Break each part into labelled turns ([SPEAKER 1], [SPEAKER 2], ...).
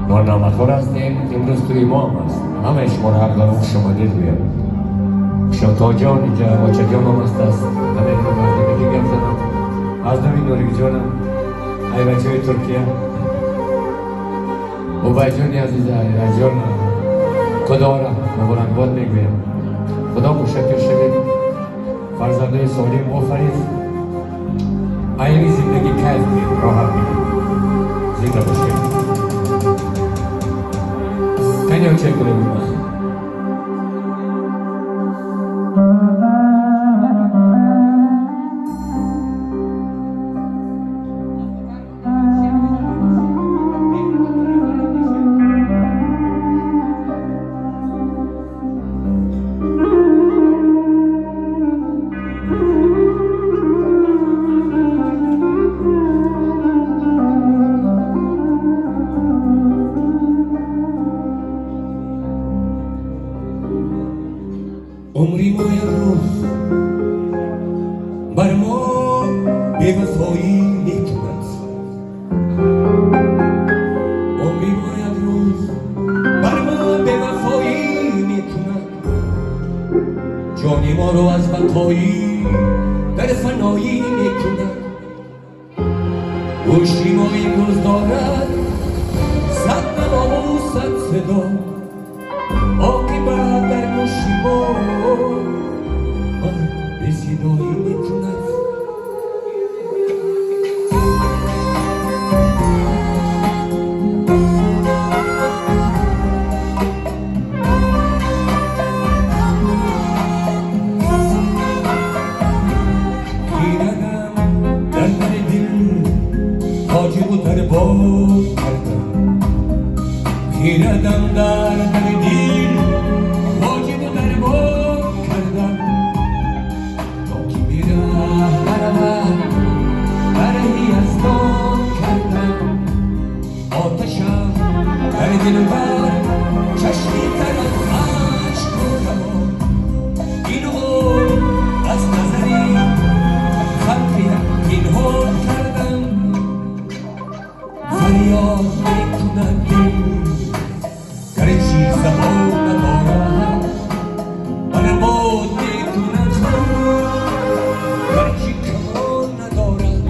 [SPEAKER 1] ما نامخور هستیم، امروز توی ما هم هست. همه شما را حق دارم شما دید بیاد. شما جان اینجا باچه جان هم هست است. همه این مردمی که گم زنم از نمی نوری جانم ای بچه های ترکیه و بجانی عزیزه ای جان خدا را مبارکباد میگویم. خدا مشکر شوید فرزندای سالم آفرید اینی زندگی کیف کنید راحت کنید زنده باشید کنیا چه کنید باشید
[SPEAKER 2] عمری ما امروز بر ما بی‌وفایی میکند عمری ما امروز بر ما بی‌وفایی میکند جانی ما رو از بقایی در فنایی میکند گوشی ما امروز دارد صد نوا و صد صدا عاقبت در گوشی ما به صدایی میکند گیردم در در دل حاجب و در باد کردم گیردم در در دل حاجب و در باد کردم تا که بیره برود برهی از داد کردم آتشم در دل بر چشمی تر از عشق بودم این حال از نظری خلقی این حال کردم فریاد میکند گرچه زبان ندارد برباد میکند گرچه کمان ندارد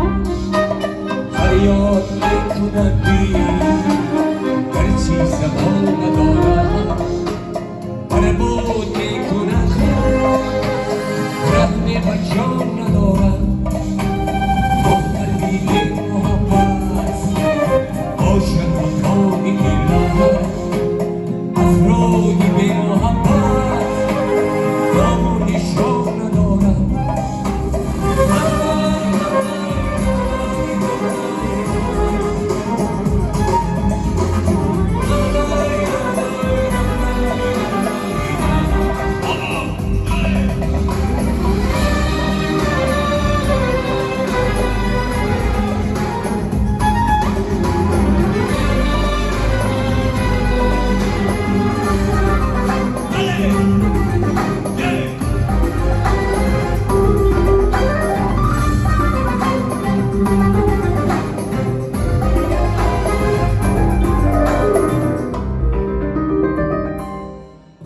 [SPEAKER 2] فریاد میکند گرچه زبان ندارد برباد میکند رحم بر جان ندارد قلبی محبت عاشق مکانی میرود از روی بی محبت نام و نشان ندارد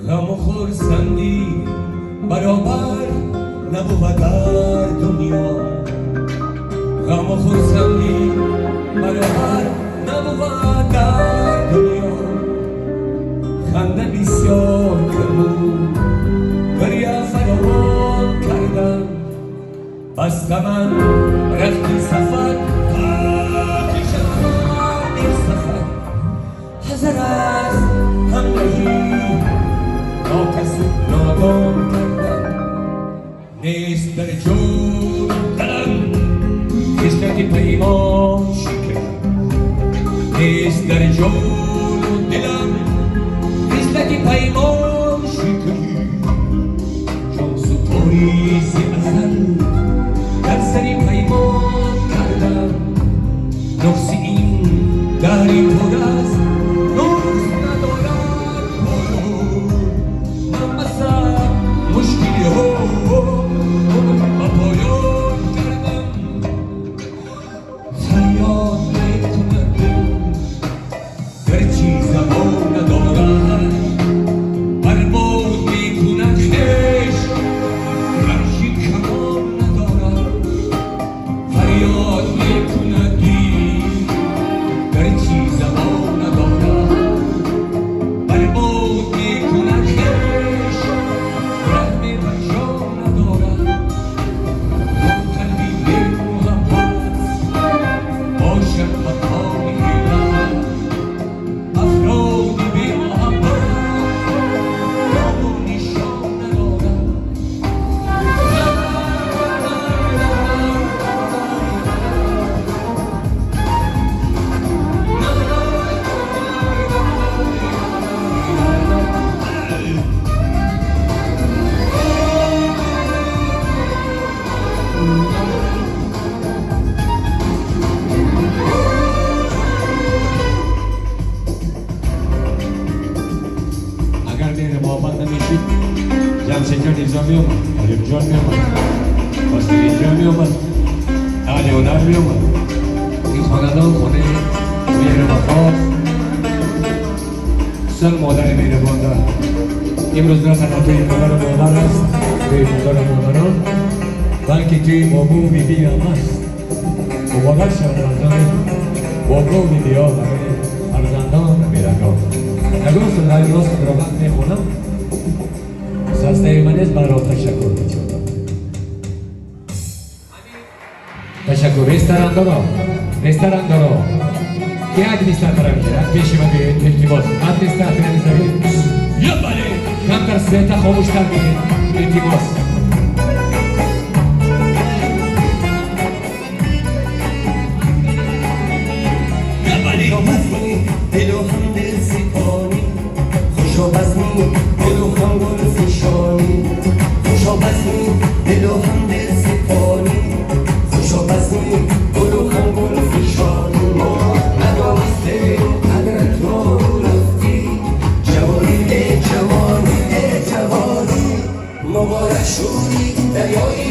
[SPEAKER 2] غم و خرسندی برابر نبود در دنیا غم و خرسندی برابر نبود در دنیا خنده بسیار کردم گریه فراوان کردم بسته من رفتی سفر خاک شهر این سفر حذر از همراهی ناکس و نادان کردم نیست در جون دلم خجلت پیمان شکر نیست در جون دلم خجلت پیمان شکر جان سپاری ز ازل در سری پیمان کردم نفس این دری پر از نفس ندارد من مثل مشکلی ها با پایان کردم فریاد میکند گرچه
[SPEAKER 1] شمس جان اینجا می اومد، علیب جان می اومد، باسمی جان می اومد، اهل هنر می اومد. این خاندان خانه مهربان سن مادر مهربان دارد. امروز نه تنها توی مادر مادر است، توی مادر مادران، بلکه توی بابا و بیبی هم است. مبارک شود رمضان بابا و بیبی ها برای فرزندان و بیرگان. نگاه سنهای راست را وقت میخونم، سسته من است برای تشکر می‌کنم. تشکر. رستوران دارو. که administratora میگیرد پیش من بیاید التماس. administratora میذارید.
[SPEAKER 2] یا بله.
[SPEAKER 1] کمتر سویتا خاموشتر بگید التماس.
[SPEAKER 2] یا بله.
[SPEAKER 3] بازمی دلو هم دل سپانی خوشا بازمی دلو هم گل فشانی خوشا بازمی دلو هم دل سپانی خوشا بازمی دلو هم گل فشانی ندانسته قدرت را رفتی جوانی ای جوانی ای جوانی مبارک شدی دریای